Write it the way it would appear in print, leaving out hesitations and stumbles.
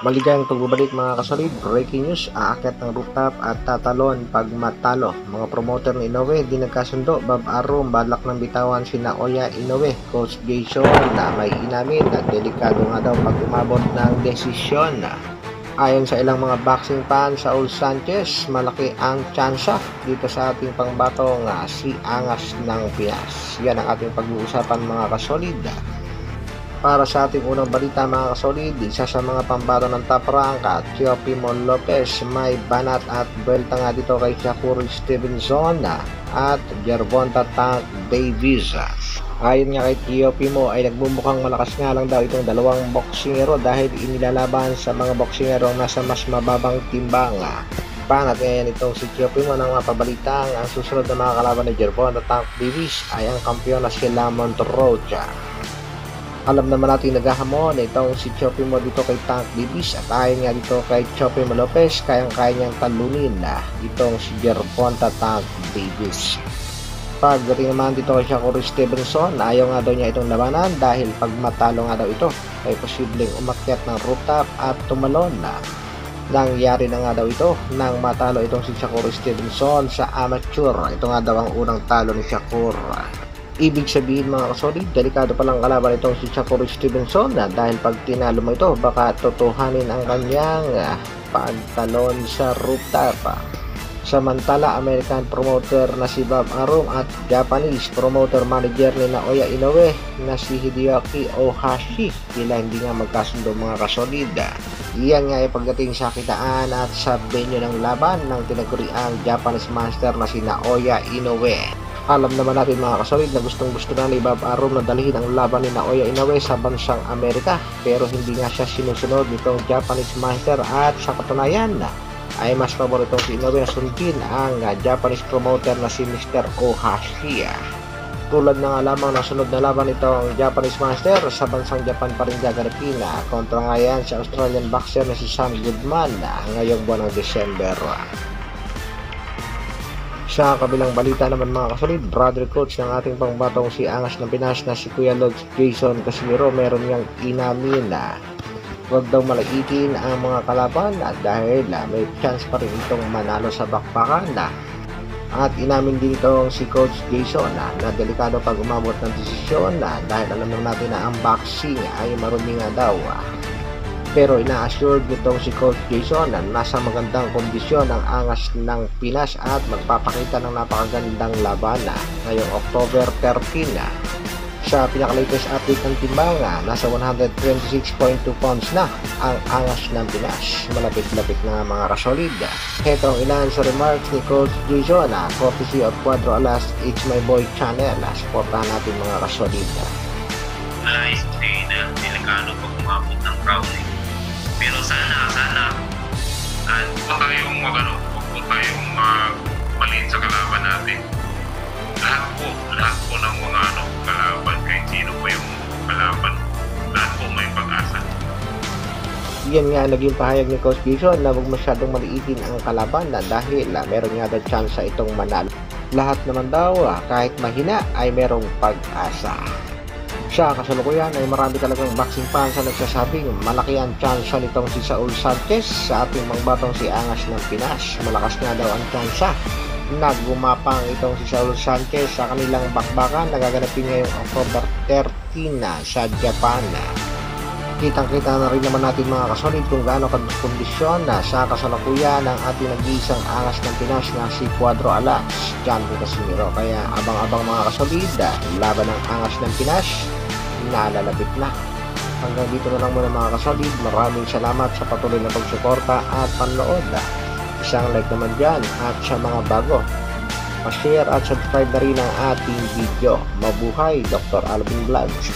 Maligayang pagbabalik mga kasolid, breaking news, aakyat ng rooftop at tatalon pag matalo. Mga promoter ni Inoue di nagkasundo, Bob Arum balak ng bitawan si Naoya Inoue, Coach Jason na may inamin na delikado nga daw pag umabot ng desisyon. Ayon sa ilang mga boxing fans, Saul Sanchez, malaki ang tsansa dito sa ating pangbatong si Angas ng Pinas. Yan ang ating pag-uusapan mga kasolid. Para sa ating unang balita mga kasolid, isa sa mga pambato ng top rank at Teofimo Lopez may banat at belta nga dito kay Shakur Stevenson at Gervonta Tank Davis. Ayon nga kay Teofimo ay nagbumukhang malakas nga lang daw itong dalawang boksingero dahil inilalaban sa mga boksingero nasa mas mababang timbang. Banat ngayon itong si Teofimo ng mga pabalitang ang susunod na mga kalaban ni Gervonta Tank Davis ay ang kampiyon na si Lamont Rocha. Alam naman natin naghahamon itong si Teofimo dito kay Tank Davis at ayon nga dito kay Teofimo Lopez kayang-kaya niyang talunin itong si Gervonta Tank Davis. Pagdating naman dito kay Shakur Stevenson, ayaw nga daw niya itong labanan dahil pag matalo nga daw ito ay posibleng umakyat ng rooftop at tumalon Nangyari na nga daw ito nang matalo itong si Shakur Stevenson sa amateur. Ito nga daw ang unang talo ni Shakur. Ibig sabihin mga kasolid, delikado palang kalaban itong si Shakur Stevenson dahil pag tinalo mo ito, baka totohanin ang kanyang pagtalon sa rooftop. Samantala, American promoter na si Bob Arum at Japanese promoter manager ni Naoya Inoue na si Hideaki Ohashi, tila hindi nga magkasundo mga kasolid. Iyan nga ay pagdating sa kitaan at sa venue ng laban ng tinaguriang Japanese master na si Naoya Inoue. Alam naman natin mga kasolid na gustong-gusto na ni Bob Arum na dalhin ang laban ni Naoya Inoue sa bansang Amerika, pero hindi nga siya sinusunod nitong Japanese master at sa katunayan ay mas paboritong si Inoue na sundin ang Japanese promoter na si Mr. Ohashi. Tulad na nga lamang na sunod na laban itong Japanese master sa bansang Japan pa rin gaganapin kontra nga yan sa Australian boxer na si Sam Goodman ngayong buwan ng December. Sa kabilang balita naman mga kasolid, brother coach ng ating pangbatong si Angas ng Pinas na si Kuya Lods Jason Casimiro meron niyang inamin na huwag daw malaitin ang mga kalaban dahil may chance pa rin itong manalo sa bakbakan at inamin din itong si Coach Jason na delikado pag umabot ng desisyon dahil alam natin na ang boxing ay marumi nga daw. Pero ina-assured nitong si Coach Jason na nasa magandang kondisyon ang Angas ng Pinas at magpapakita ng napakagandang laban ngayong October 13. Sa pinaka-latest update ng timbang, nasa 126.2 pounds na ang Angas ng Pinas. Malapit-lapit na mga kasolid. Heto ang ilan sa remarks ni Coach Jason courtesy of Cuadro Alas, It's My Boy channel. Supportahan natin mga kasolid. Nais ko na delikado pag umabot ng crowning. Pero sana at huwag tayong maliit sa kalaban natin. Lahat po ng mga kalaban, kahit sino po yung kalaban, lahat po may pag-asa. Yan nga naging pahayag ni Coach Jason na huwag masyadong maliitin ang kalaban dahil meron nga daw chance itong manalo. Lahat naman daw kahit mahina ay merong pag-asa. Sa kasalukuyan ay marami talagang boxing fans na nagsasabing malaki ang tsansa nitong si Saul Sanchez sa ating pangbatong si Angas ng Pinas. Malakas nga daw ang tsansa. Naggumapang itong si Saul Sanchez sa kanilang bakbakan na gaganapin ngayong October 13 sa Japan. Kitang-kita na rin naman natin mga kasolid kung gaano kondisyon sa kasalukuyan ng ating nag-iisang Angas ng Pinas na si Cuadro Alas, John Casimiro. Kaya abang-abang mga kasolid, laban ng Angas ng Pinas nalalapit na. Hanggang dito na lang muna mga kasolid. Maraming salamat sa patuloy na pagsuporta at panonood. Isang like naman dyan at sa mga bago, pa-share at subscribe na rin ang ating video. Mabuhay, Dr. Alvin Vlogs.